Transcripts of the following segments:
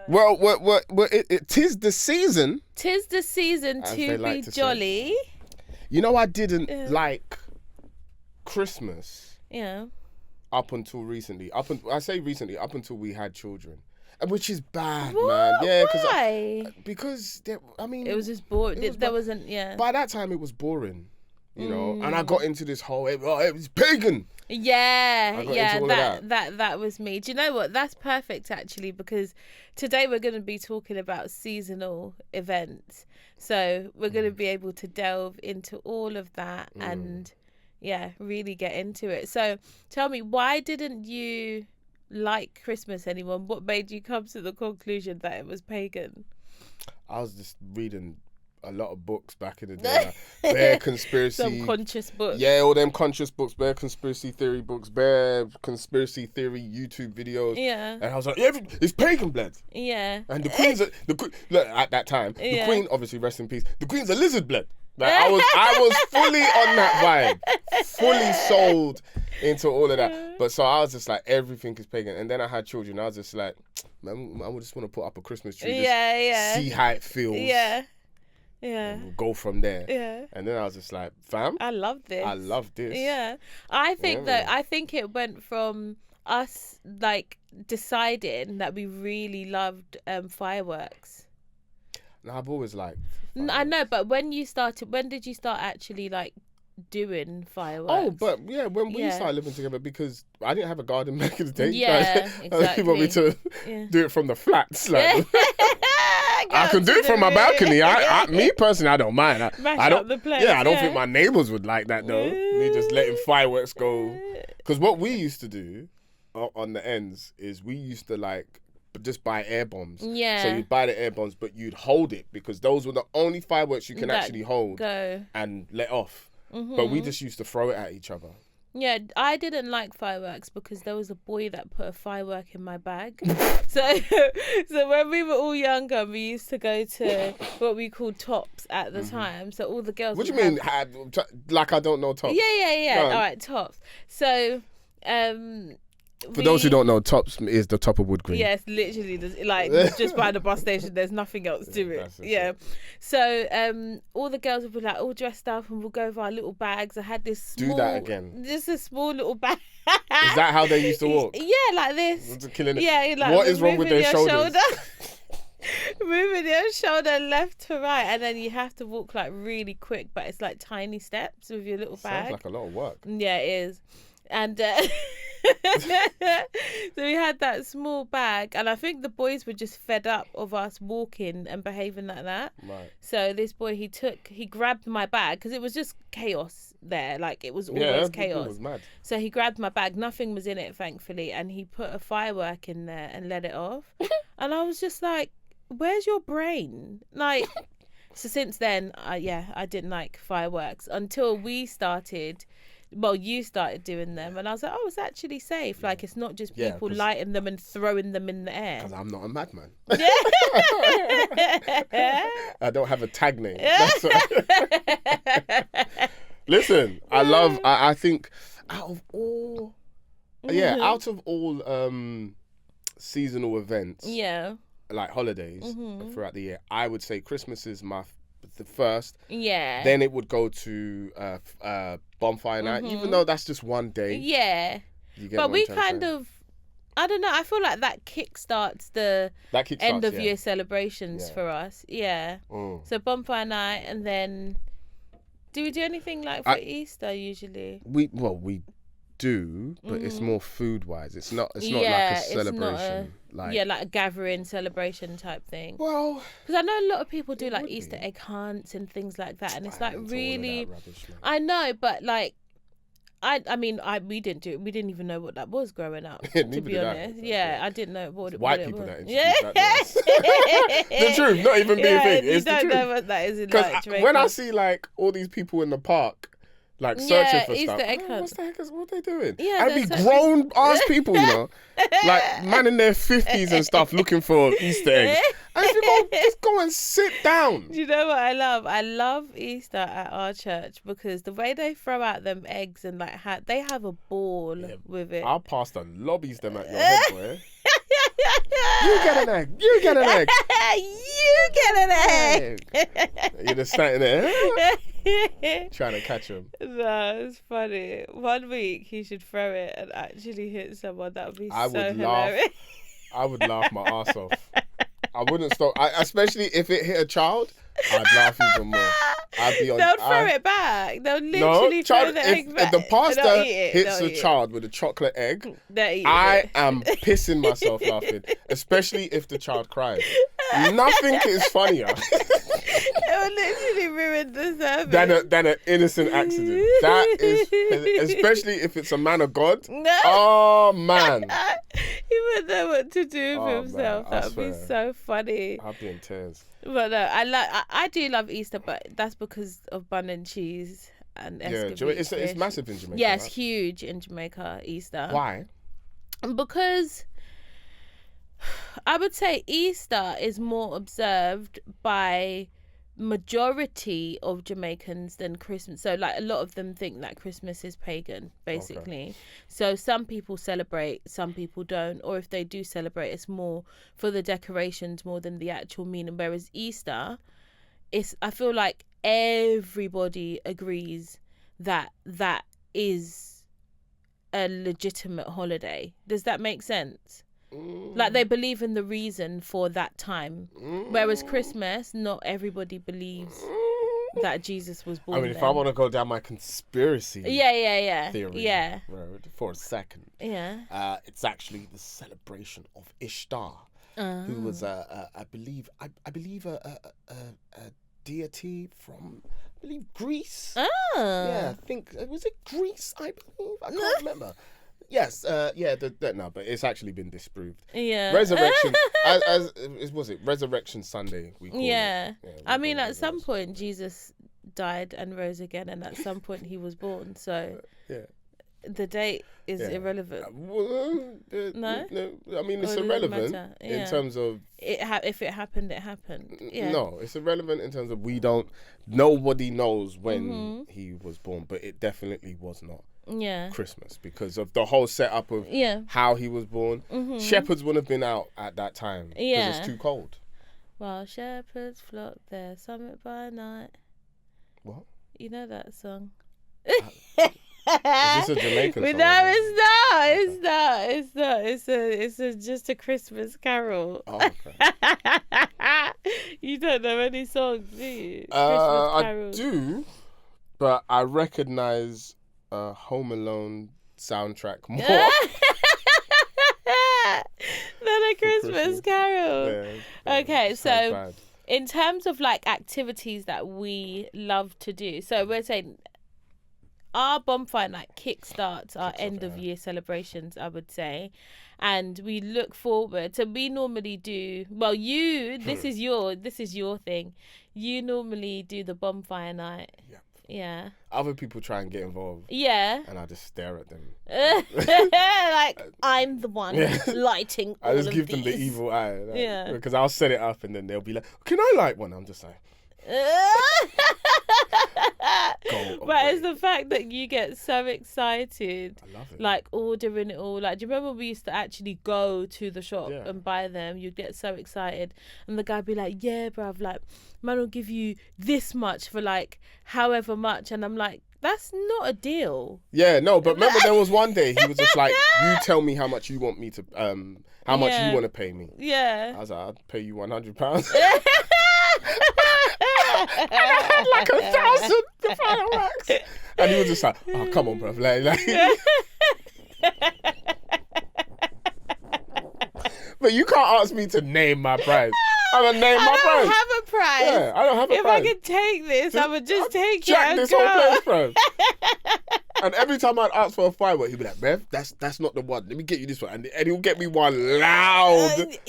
Well, tis the season. Tis the season to be jolly. You know, I didn't like Christmas. Yeah. Up until recently. I say recently, up until we had children. Which is bad, What? man. Yeah, why? because it was just boring. There wasn't. Yeah. By that time, it was boring, you know. And I got into this whole. It was pagan. Yeah. That was me. Do you know what? That's perfect actually, because today we're going to be talking about seasonal events. So we're going to be able to delve into all of that and really get into it. So tell me, why didn't you like Christmas anymore? What made you come to the conclusion that it was pagan? I was just reading a lot of books back in the day, like bare conspiracy, some conscious books. Yeah, all them conscious books, bare conspiracy theory books, bare conspiracy theory YouTube videos. Yeah, and I was like, it's pagan blood. Yeah, and the queen's look at that time. The queen, obviously, rest in peace. The queen's a lizard blood. Like, I was fully on that vibe, fully sold into all of that. But so I was just like, everything is pagan. And then I had children. I was just like, man, I would just want to put up a Christmas tree. See how it feels. Yeah. And we'll go from there. Yeah. And then I was just like, fam, I love this. Yeah. I think it went from us like deciding that we really loved fireworks. No, I've always liked fireworks. I know, but when did you start actually like doing fireworks? Oh, but when we started living together, because I didn't have a garden back in the day. Yeah, exactly. You want me to do it from the flats? Like, I can do it from my balcony. Me personally, I don't mind. I don't. The place. Yeah, I don't think my neighbours would like that though. Me just letting fireworks go. Because what we used to do on the ends is we used to like just buy air bombs. Yeah. So you'd buy the air bombs, but you'd hold it because those were the only fireworks you can actually hold and let off. Mm-hmm. But we just used to throw it at each other. Yeah, I didn't like fireworks because there was a boy that put a firework in my bag. So when we were all younger, we used to go to what we called Tops at the time. So all the girls. What do you mean? Like I don't know Tops? Yeah. All right, Tops. So for those who don't know, Tops is the top of Wood Green. Yes, literally, like just by the bus station. There's nothing else to it. Yeah. So all the girls would be like all dressed up, and we'll go over our little bags. I had this small, do that again. Just a small little bag. Is that how they used to walk? Yeah, like this. Killing it. Yeah, like what is wrong with their shoulders? Moving your shoulder left to right, and then you have to walk like really quick, but it's like tiny steps with your little bag. Sounds like a lot of work. Yeah, it is. And so we had that small bag, and I think the boys were just fed up of us walking and behaving like that. Right. So this boy, he grabbed my bag because it was just chaos there. Like it was always chaos. It was mad. So he grabbed my bag. Nothing was in it, thankfully, and he put a firework in there and let it off. And I was just like, "Where's your brain?" Like. So since then, I didn't like fireworks until we started. Well, you started doing them, and I was like, oh, it's actually safe. Like, it's not just people lighting them and throwing them in the air. Because I'm not a madman. Yeah. I don't have a tag name. Listen, I think out of all seasonal events, like holidays throughout the year, I would say Christmas is the first. Yeah. Then it would go to bonfire night, even though that's just one day. Yeah. But we kind of, I don't know, I feel like that kickstarts the end of year celebrations for us. Yeah. So bonfire night, and then do we do anything like for Easter usually? We do, but it's more food wise. It's not like a celebration. Like a gathering celebration type thing. Well, because I know a lot of people do like Easter egg hunts and things like that, and it's like really rubbish, I know, but like we didn't do it. We didn't even know what that was growing up, to be honest. I didn't know what it was. White people that introduced that to us. The truth, not even being big. It's the truth. You don't know what that is in like Jamaica. When I see like all these people in the park like searching for Easter stuff. Egg hunt. What the heck what are they doing? Yeah, and it'd be grown ass people, you know, like man in their 50s and stuff looking for Easter eggs. And if you just go and sit down. Do you know what I love? I love Easter at our church because the way they throw out them eggs and like they have a ball with it. Our pastor lobbies them at your head, boy. You get an egg. You get an egg. You get an egg. You're just standing there trying to catch him. No, it's funny. One week he should throw it and actually hit someone. That would be so hilarious. I would laugh my ass off. I wouldn't stop. Especially if it hit a child, I'd laugh even more. They'll throw it back. They'll literally throw the egg back. If the pastor hits a child with a chocolate egg, I am pissing myself laughing. Especially if the child cries. Nothing is funnier. It would literally ruin the service. Than an innocent accident. That is, especially if it's a man of God. No. Oh man. He wouldn't know what to do with himself. That would be so funny. I'd be in tears. But no, I do love Easter, but that's because of bun and cheese and escovitch. It's massive in Jamaica. Yeah, it's huge in Jamaica, Easter. Why? Because I would say Easter is more observed by majority of Jamaicans than Christmas. So like a lot of them think that Christmas is pagan, basically. Okay. So some people celebrate, some people don't, or if they do celebrate, it's more for the decorations more than the actual meaning. Whereas Easter, I feel like everybody agrees that that is a legitimate holiday. Does that make sense? Like they believe in the reason for that time. Whereas Christmas, not everybody believes that Jesus was born. I mean, if I want to go down my conspiracy theory for a second, it's actually the celebration of Ishtar, who was I believe a deity from Greece. Yeah, I think was it Greece? I believe I can't remember. Yes, no, but it's actually been disproved. Yeah. Resurrection, was it Resurrection Sunday? We call it. Yeah, I mean, at some point Jesus died and rose again, and at some point he was born. So the date is irrelevant. No, I mean it's irrelevant in terms of if it happened, it happened. Yeah. No, it's irrelevant in terms of nobody knows when he was born, but it definitely was not. Christmas because of the whole setup of how he was born. Shepherds wouldn't have been out at that time because it's too cold. While shepherds flock their summit by night. What? You know that song? Is this a Jamaican song? No, it's not. It's just a Christmas carol. Oh, okay. You don't know any songs, do you? I do, but I recognise Home Alone soundtrack more than a Christmas carol. Okay, so bad. In terms of like activities that we love to do, so we're saying our bonfire night kickstarts our end of year celebrations, I would say, and we look forward. So we normally do. Well, this is your thing. You normally do the bonfire night. Yeah. Yeah. Other people try and get involved. Yeah. And I just stare at them. Like, I'm the one lighting all of these. I just give them the evil eye. Because I'll set it up and then they'll be like, can I light one? I'm just like... But it's the fact that you get so excited. I love it. Like ordering it all. Like, do you remember we used to actually go to the shop and buy them? You'd get so excited, and the guy'd be like, "Yeah, bruv, like, man will give you this much for like however much," and I'm like, "That's not a deal." Yeah, no, but remember there was one day he was just like, "You tell me how much you want me to, how much you want to pay me." Yeah. I was like, "I'd pay you £100." And I had like 1,000 fireworks. And he was just like, "Oh, come on, bruv." But you can't ask me to name my prize. I'm gonna name my prize. I don't have a prize. Yeah, I don't have a prize. If I could take this, I would just take it and this go. whole place, bro. And every time I'd ask for a firework, he'd be like, "Bev, that's not the one. Let me get you this one." And he'll get me one loud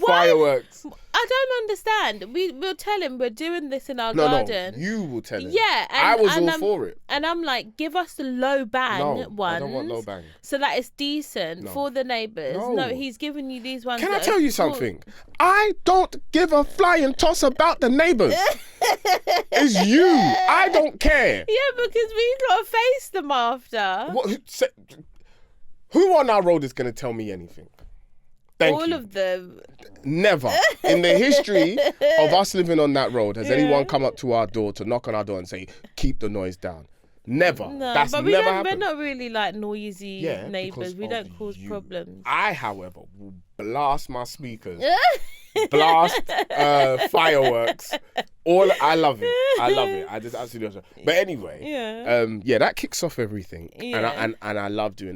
fireworks. I don't understand. We'll tell him we're doing this in our garden. No, you will tell him. Yeah. I was all for it. And I'm like, give us the low bang ones. I don't want low bang. So that it's decent for the neighbours. No, he's giving you these ones. Can I tell you something? I don't give a flying toss about the neighbours. It's you. I don't care. Yeah, because we've got to face them after. Who on our road is going to tell me anything? All of them. Never. In the history of us living on that road, has anyone come up to our door to knock on our door and say, keep the noise down? Never. No, That's but never happened. We're not really like noisy neighbours. We don't cause problems. I, however, will blast my speakers. Blast fireworks. I love it. I just absolutely love it. But anyway, that kicks off everything. Yeah. And I love doing that.